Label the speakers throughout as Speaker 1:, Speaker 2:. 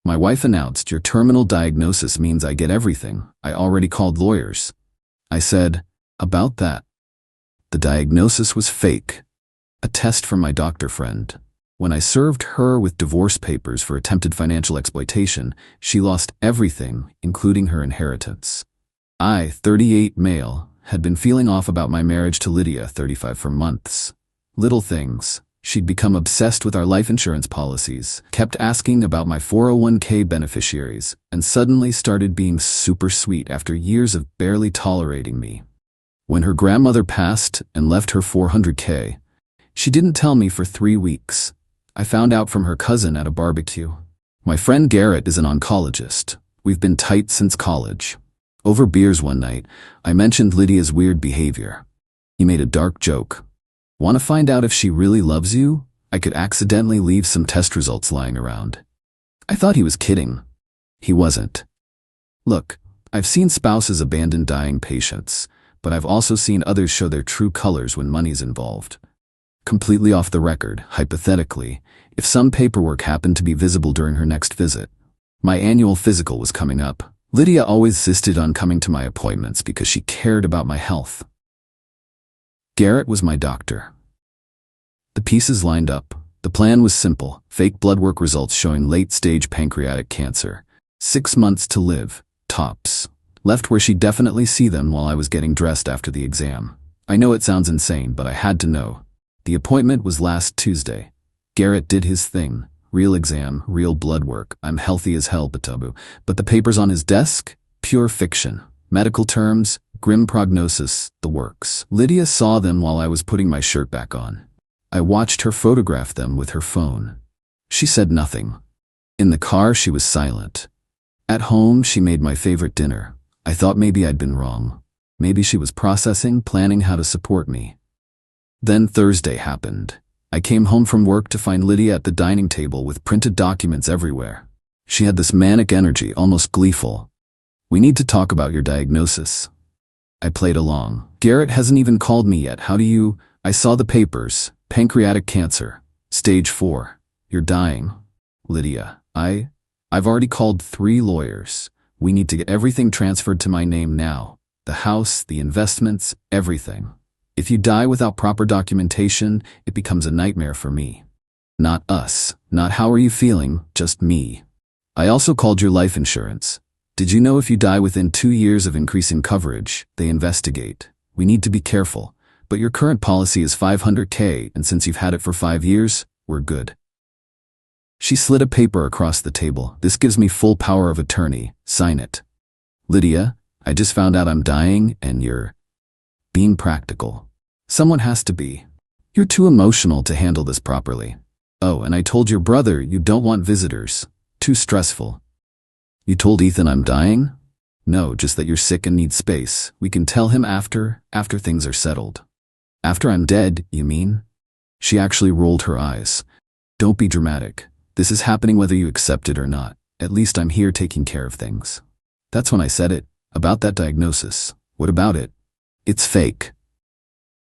Speaker 1: My wife announced, "Your terminal diagnosis means I get everything. I already called lawyers." I said, "About that?" The diagnosis was fake. A test from my doctor friend. When I served her with divorce papers for attempted financial exploitation, she lost everything, including her inheritance. I, 38 male, had been feeling off about my marriage to Lydia, 35, for months. Little things. She'd become obsessed with our life insurance policies, kept asking about my 401k beneficiaries, and suddenly started being super sweet after years of barely tolerating me. When her grandmother passed and left her 400k, she didn't tell me for 3 weeks. I found out from her cousin at a barbecue. My friend Garrett is an oncologist. We've been tight since college. Over beers one night, I mentioned Lydia's weird behavior. He made a dark joke. "Want to find out if she really loves you? I could accidentally leave some test results lying around." I thought he was kidding. He wasn't. Look, I've seen spouses abandon dying patients, but I've also seen others show their true colors when money's involved. Completely off the record, hypothetically, if some paperwork happened to be visible during her next visit. My annual physical was coming up. Lydia always insisted on coming to my appointments because she cared about my health. Garrett was my doctor. The pieces lined up. The plan was simple: fake blood work results showing late-stage pancreatic cancer. 6 months to live, tops. Left where she'd definitely see them while I was getting dressed after the exam. I know it sounds insane, but I had to know. The appointment was last Tuesday. Garrett did his thing. Real exam, real blood work. I'm healthy as hell, Batabu. But the papers on his desk? Pure fiction. Medical terms, grim prognosis, the works. Lydia saw them while I was putting my shirt back on. I watched her photograph them with her phone. She said nothing. In the car, she was silent. At home, she made my favorite dinner. I thought maybe I'd been wrong. Maybe she was processing, planning how to support me. Then Thursday happened. I came home from work to find Lydia at the dining table with printed documents everywhere. She had this manic energy, almost gleeful. "We need to talk about your diagnosis." I played along. "Garrett hasn't even called me yet. How do you—" "I saw the papers. Pancreatic cancer. Stage 4. You're dying." "Lydia, I've already called 3 lawyers. We need to get everything transferred to my name now. The house, the investments, everything. If you die without proper documentation, it becomes a nightmare for me. Not us. Not how are you feeling, just me. I also called your life insurance. Did you know if you die within 2 years of increasing coverage, they investigate? We need to be careful. But your current policy is 500k, and since you've had it for 5 years, we're good." She slid a paper across the table. "This gives me full power of attorney. Sign it." "Lydia, I just found out I'm dying, and you're being practical. Someone has to be. You're too emotional to handle this properly. Oh, and I told your brother you don't want visitors. Too stressful." "You told Ethan I'm dying?" "No, just that you're sick and need space. We can tell him after things are settled." "After I'm dead, you mean?" She actually rolled her eyes. "Don't be dramatic. This is happening whether you accept it or not. At least I'm here taking care of things." That's when I said it. "About that diagnosis. What about it?" "It's fake."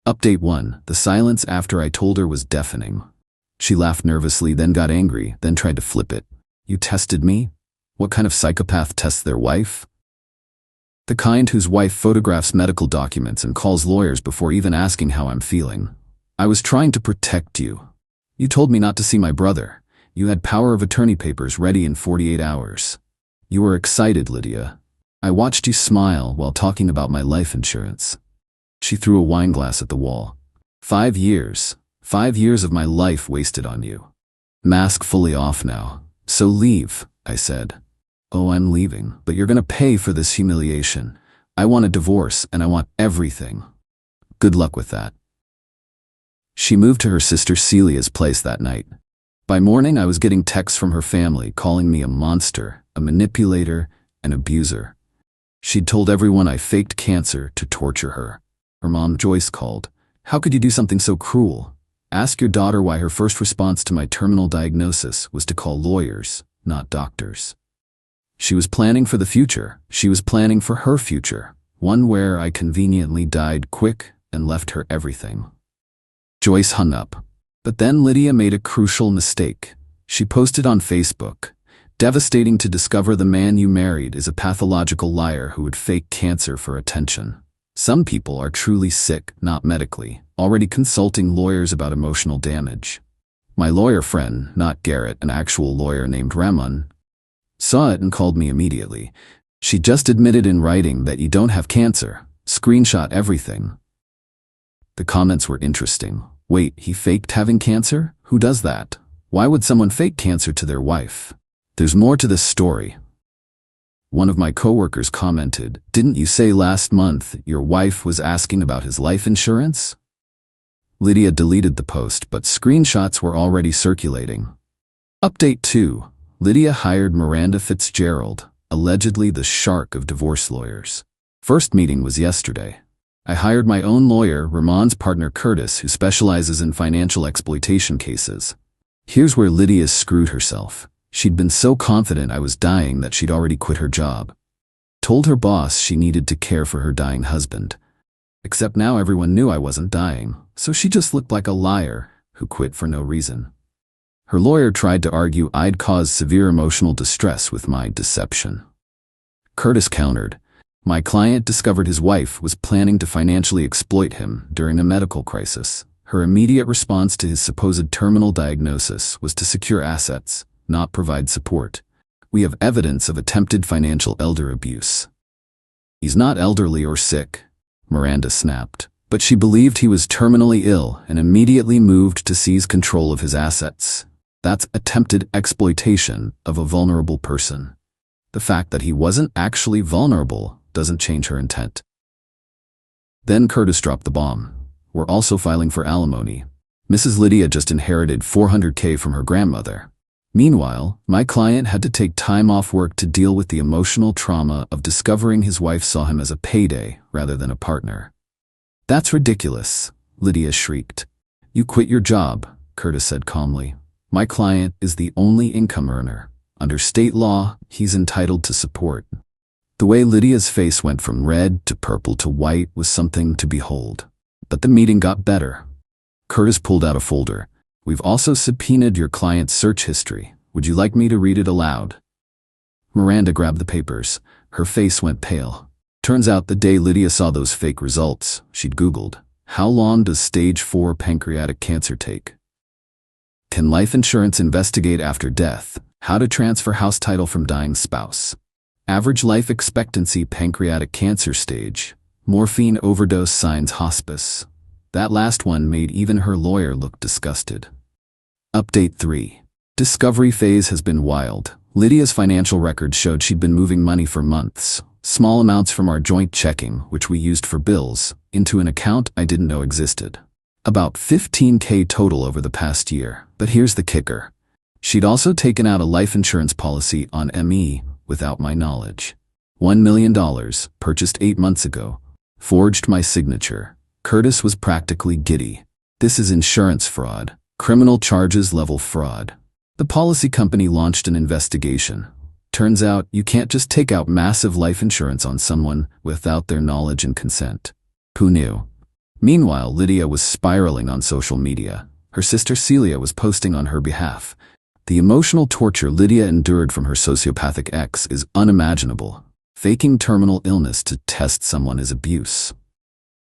Speaker 1: Update 1. The silence after I told her was deafening. She laughed nervously, then got angry, then tried to flip it. "You tested me? What kind of psychopath tests their wife?" "The kind whose wife photographs medical documents and calls lawyers before even asking how I'm feeling. I was trying to protect you. You told me not to see my brother. You had power of attorney papers ready in 48 hours. You were excited, Lydia. I watched you smile while talking about my life insurance." She threw a wine glass at the wall. 5 years. 5 years of my life wasted on you. Mask fully off now. "So leave," I said. "Oh, I'm leaving, but you're gonna pay for this humiliation. I want a divorce, and I want everything." "Good luck with that." She moved to her sister Celia's place that night. By morning, I was getting texts from her family calling me a monster, a manipulator, an abuser. She'd told everyone I faked cancer to torture her. Her mom, Joyce, called. "How could you do something so cruel? Ask your daughter why her first response to my terminal diagnosis was to call lawyers, not doctors." She was planning for the future. She was planning for her future, one where I conveniently died quick and left her everything. Joyce hung up. But then Lydia made a crucial mistake. She posted on Facebook, Devastating to discover the man you married is a pathological liar who would fake cancer for attention. Some people are truly sick, not medically, already consulting lawyers about emotional damage. My lawyer friend, not Garrett, an actual lawyer named Ramon, saw it and called me immediately. She just admitted in writing that you don't have cancer. Screenshot everything. The comments were interesting. Wait, he faked having cancer? Who does that? Why would someone fake cancer to their wife? There's more to this story. One of my coworkers commented, "Didn't you say last month your wife was asking about his life insurance?" Lydia deleted the post, but screenshots were already circulating. Update 2. Lydia hired Miranda Fitzgerald, allegedly the shark of divorce lawyers. First meeting was yesterday. I hired my own lawyer, Ramon's partner Curtis, who specializes in financial exploitation cases. Here's where Lydia screwed herself. She'd been so confident I was dying that she'd already quit her job. Told her boss she needed to care for her dying husband. Except now everyone knew I wasn't dying, so she just looked like a liar who quit for no reason. Her lawyer tried to argue I'd caused severe emotional distress with my deception. Curtis countered, "My client discovered his wife was planning to financially exploit him during a medical crisis. Her immediate response to his supposed terminal diagnosis was to secure assets, not provide support. We have evidence of attempted financial elder abuse." "He's not elderly or sick," Miranda snapped, but she believed he was terminally ill and immediately moved to seize control of his assets. That's attempted exploitation of a vulnerable person. The fact that he wasn't actually vulnerable doesn't change her intent. Then Curtis dropped the bomb. "We're also filing for alimony. Mrs. Lydia just inherited $400K from her grandmother." Meanwhile, my client had to take time off work to deal with the emotional trauma of discovering his wife saw him as a payday rather than a partner. "That's ridiculous," Lydia shrieked. "You quit your job," Curtis said calmly. "My client is the only income earner. Under state law, he's entitled to support." The way Lydia's face went from red to purple to white was something to behold. But the meeting got better. Curtis pulled out a folder. "We've also subpoenaed your client's search history. Would you like me to read it aloud?" Miranda grabbed the papers. Her face went pale. Turns out the day Lydia saw those fake results, she'd Googled, "How long does stage 4 pancreatic cancer take? Can life insurance investigate after death? How to transfer house title from dying spouse? Average life expectancy pancreatic cancer stage. Morphine overdose signs hospice." That last one made even her lawyer look disgusted. Update 3. Discovery phase has been wild. Lydia's financial records showed she'd been moving money for months, small amounts from our joint checking, which we used for bills, into an account I didn't know existed. About 15K total over the past year. But here's the kicker. She'd also taken out a life insurance policy on ME without my knowledge. $1 million, purchased 8 months ago. Forged my signature. Curtis was practically giddy. This is insurance fraud. Criminal charges level fraud. The policy company launched an investigation. Turns out you can't just take out massive life insurance on someone without their knowledge and consent. Who knew? Meanwhile, Lydia was spiraling on social media. Her sister Celia was posting on her behalf. The emotional torture Lydia endured from her sociopathic ex is unimaginable. Faking terminal illness to test someone is abuse.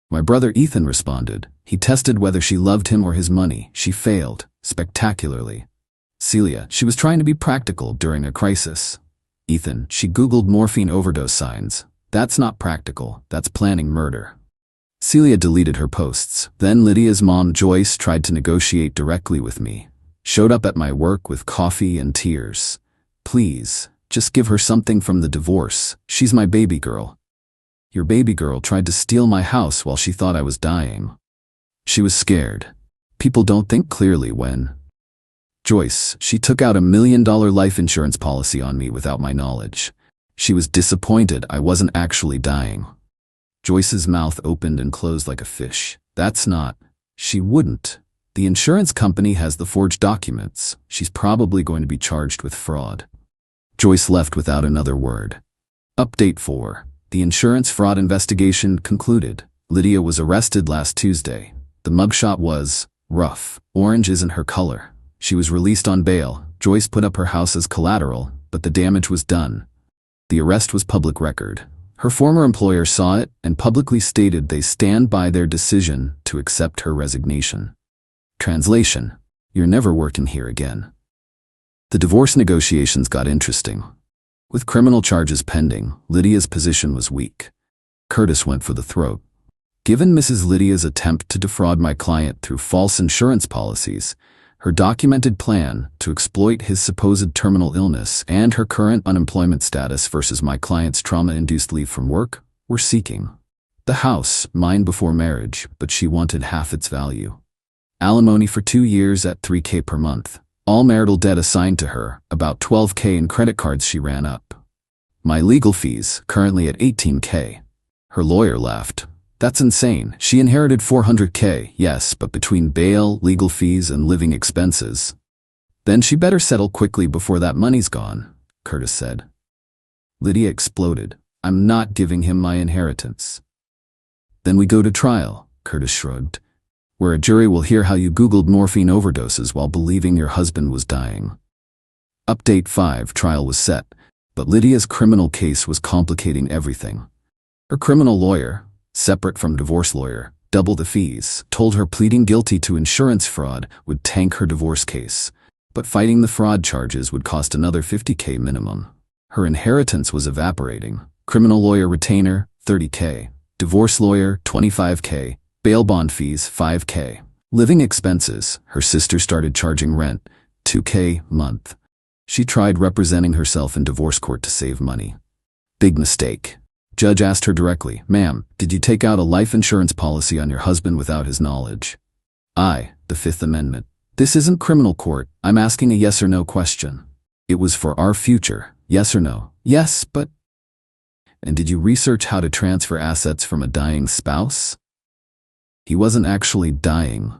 Speaker 1: My brother Ethan responded. He tested whether she loved him or his money. She failed, spectacularly. Celia, she was trying to be practical during a crisis. Ethan, she Googled morphine overdose signs. That's not practical, that's planning murder. Celia deleted her posts. Then Lydia's mom Joyce tried to negotiate directly with me. Showed up at my work with coffee and tears. "Please, just give her something from the divorce. She's my baby girl." "Your baby girl tried to steal my house while she thought I was dying." She was scared. People don't think clearly when. Joyce, she took out $1 million life insurance policy on me without my knowledge. She was disappointed I wasn't actually dying. Joyce's mouth opened and closed like a fish. That's not. She wouldn't. The insurance company has the forged documents. She's probably going to be charged with fraud. Joyce left without another word. Update 4. The insurance fraud investigation concluded. Lydia was arrested last Tuesday. The mugshot was rough. Orange isn't her color. She was released on bail. Joyce put up her house as collateral. but the damage was done. The arrest was public record. Her former employer saw it and publicly stated they stand by their decision to accept her resignation. Translation: you're never working here again. The divorce negotiations got interesting. With criminal charges pending, Lydia's position was weak. Curtis went for the throat. Given Mrs. Lydia's attempt to defraud my client through false insurance policies, her documented plan to exploit his supposed terminal illness, and her current unemployment status versus my client's trauma-induced leave from work, were seeking. The house, mine before marriage, but she wanted half its value. Alimony for 2 years at $3,000 per month. All marital debt assigned to her, about $12,000 in credit cards she ran up. My legal fees, currently at $18,000. Her lawyer laughed. That's insane. She inherited $400,000, yes, but between bail, legal fees, and living expenses. Then she better settle quickly before that money's gone, Curtis said. Lydia exploded. I'm not giving him my inheritance. Then we go to trial, Curtis shrugged, where a jury will hear how you Googled morphine overdoses while believing your husband was dying. Update 5: trial was set, but Lydia's criminal case was complicating everything. Her criminal lawyer, separate from divorce lawyer, double the fees, told her pleading guilty to insurance fraud would tank her divorce case, but fighting the fraud charges would cost another $50,000 minimum. Her inheritance was evaporating. Criminal lawyer retainer, $30,000. Divorce lawyer, $25,000. Bail bond fees, $5,000. Living expenses, her sister started charging rent, $2,000 a month. She tried representing herself in divorce court to save money. Big mistake. Judge asked her directly, "Ma'am, did you take out a life insurance policy on your husband without his knowledge?" The Fifth Amendment. This isn't criminal court. I'm asking a yes or no question. It was for our future. Yes or no? Yes, but... And did you research how to transfer assets from a dying spouse? He wasn't actually dying.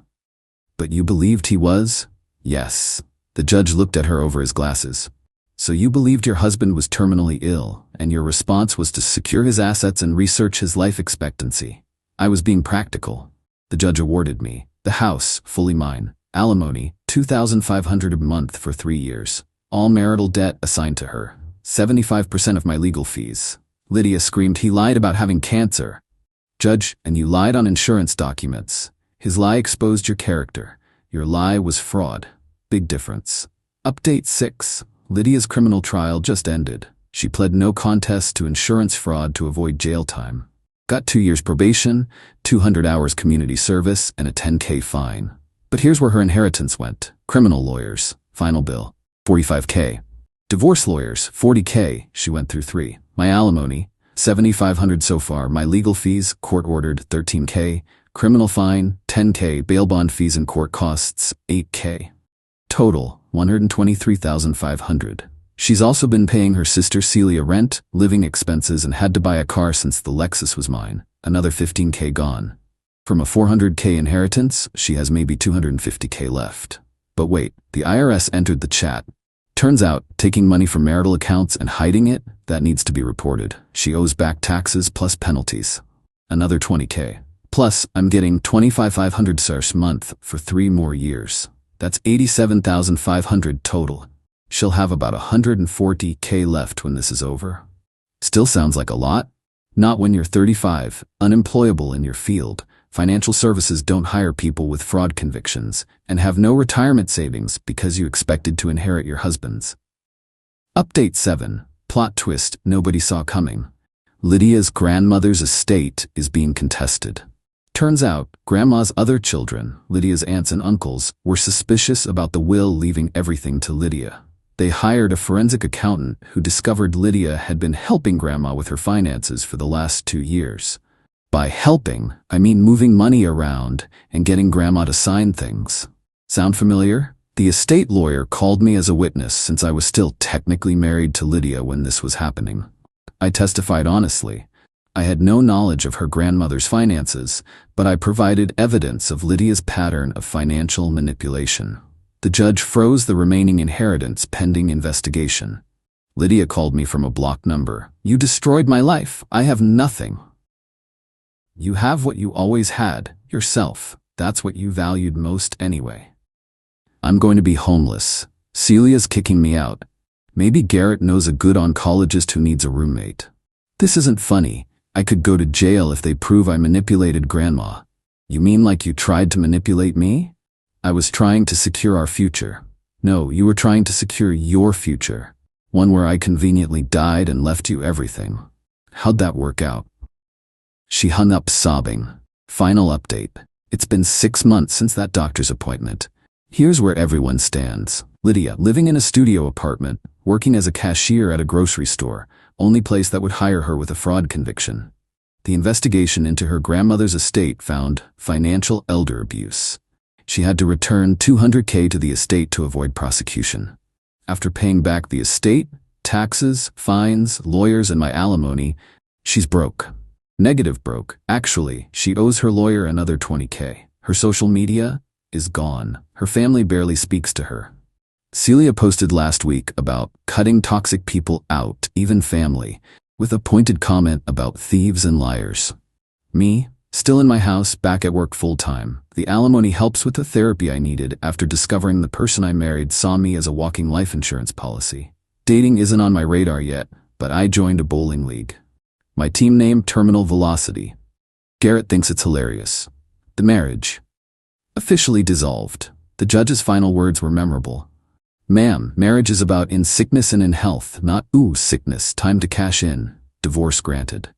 Speaker 1: But you believed he was? Yes. The judge looked at her over his glasses. So you believed your husband was terminally ill, and your response was to secure his assets and research his life expectancy. I was being practical. The judge awarded me the house, fully mine, alimony, $2,500 a month for 3 years, all marital debt assigned to her, 75% of my legal fees. Lydia screamed, "He lied about having cancer." Judge, and you lied on insurance documents. His lie exposed your character. Your lie was fraud. Big difference. Update 6. Lydia's criminal trial just ended. She pled no contest to insurance fraud to avoid jail time. Got 2 years probation, 200 hours community service, and a $10,000 fine. But here's where her inheritance went. Criminal lawyers, final bill, $45,000. Divorce lawyers, $40,000. She went through 3. My alimony, $7,500 so far. My legal fees, court-ordered, $13,000. Criminal fine, $10,000. Bail bond fees and court costs, $8,000. Total, $123,500. She's also been paying her sister Celia rent, living expenses, and had to buy a car since the Lexus was mine. Another $15,000 gone. From a $400,000 inheritance, she has maybe $250,000 left. But wait, the IRS entered the chat. Turns out, taking money from marital accounts and hiding it, that needs to be reported. She owes back taxes plus penalties. Another $20,000. Plus, I'm getting $25,500 a month for 3 more years. That's $87,500 total. She'll have about $140,000 left when this is over. Still sounds like a lot? Not when you're 35, unemployable in your field. Financial services don't hire people with fraud convictions, and have no retirement savings because you expected to inherit your husband's. Update 7. Plot twist nobody saw coming. Lydia's grandmother's estate is being contested. Turns out, Grandma's other children, Lydia's aunts and uncles, were suspicious about the will leaving everything to Lydia. They hired a forensic accountant who discovered Lydia had been helping Grandma with her finances for the last 2 years. By helping, I mean moving money around and getting Grandma to sign things. Sound familiar? The estate lawyer called me as a witness since I was still technically married to Lydia when this was happening. I testified honestly. I had no knowledge of her grandmother's finances, but I provided evidence of Lydia's pattern of financial manipulation. The judge froze the remaining inheritance pending investigation. Lydia called me from a blocked number. "You destroyed my life. I have nothing." You have what you always had, yourself. That's what you valued most anyway. I'm going to be homeless. Celia's kicking me out. Maybe Garrett knows a good oncologist who needs a roommate. This isn't funny. I could go to jail if they prove I manipulated Grandma. You mean like you tried to manipulate me? I was trying to secure our future. No, you were trying to secure your future. One where I conveniently died and left you everything. How'd that work out? She hung up sobbing. Final update. It's been 6 months since that doctor's appointment. Here's where everyone stands. Lydia, living in a studio apartment, working as a cashier at a grocery store, only place that would hire her with a fraud conviction. The investigation into her grandmother's estate found financial elder abuse. She had to return $200K to the estate to avoid prosecution. After paying back the estate, taxes, fines, lawyers, and my alimony, she's broke. Negative broke. Actually, she owes her lawyer another $20K. Her social media is gone. Her family barely speaks to her. Celia posted last week about cutting toxic people out, even family, with a pointed comment about thieves and liars. Me, still in my house, back at work full-time. The alimony helps with the therapy I needed after discovering the person I married saw me as a walking life insurance policy. Dating isn't on my radar yet, but I joined a bowling league. My team name, Terminal Velocity. Garrett thinks it's hilarious. The marriage. Officially dissolved. The judge's final words were memorable. Ma'am, marriage is about in sickness and in health, not ooh, sickness, time to cash in. Divorce granted.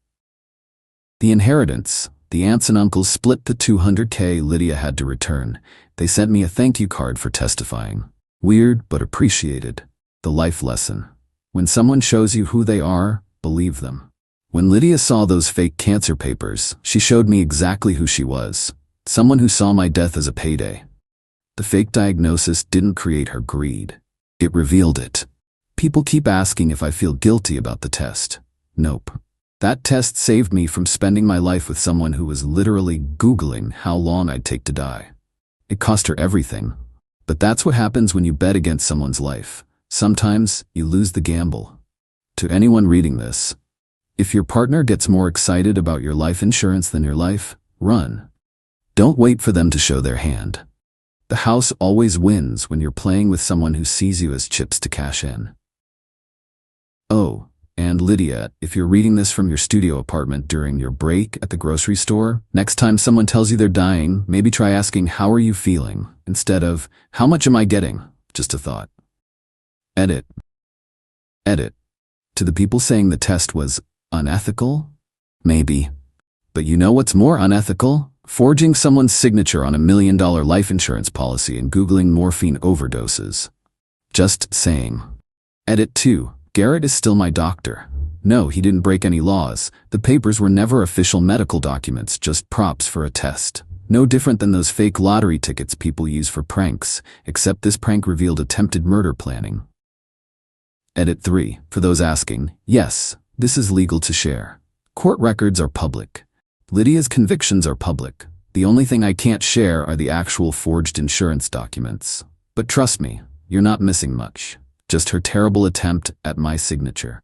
Speaker 1: The inheritance. The aunts and uncles split the $200K Lydia had to return. They sent me a thank you card for testifying. Weird, but appreciated. The life lesson. When someone shows you who they are, believe them. When Lydia saw those fake cancer papers, she showed me exactly who she was. Someone who saw my death as a payday. The fake diagnosis didn't create her greed. It revealed it. People keep asking if I feel guilty about the test. Nope. That test saved me from spending my life with someone who was literally Googling how long I'd take to die. It cost her everything. But that's what happens when you bet against someone's life. Sometimes you lose the gamble. To anyone reading this, if your partner gets more excited about your life insurance than your life, run. Don't wait for them to show their hand. The house always wins when you're playing with someone who sees you as chips to cash in. Oh, and Lydia, if you're reading this from your studio apartment during your break at the grocery store, next time someone tells you they're dying, maybe try asking, how are you feeling? Instead of, how much am I getting? Just a thought. Edit. To the people saying the test was unethical? Maybe. But you know what's more unethical? Forging someone's signature on $1 million life insurance policy and Googling morphine overdoses. Just saying. Edit 2. Garrett is still my doctor. No, he didn't break any laws. The papers were never official medical documents, just props for a test. No different than those fake lottery tickets people use for pranks, except this prank revealed attempted murder planning. Edit 3. For those asking, yes, this is legal to share. Court records are public. Lydia's convictions are public. The only thing I can't share are the actual forged insurance documents. But trust me, you're not missing much. Just her terrible attempt at my signature.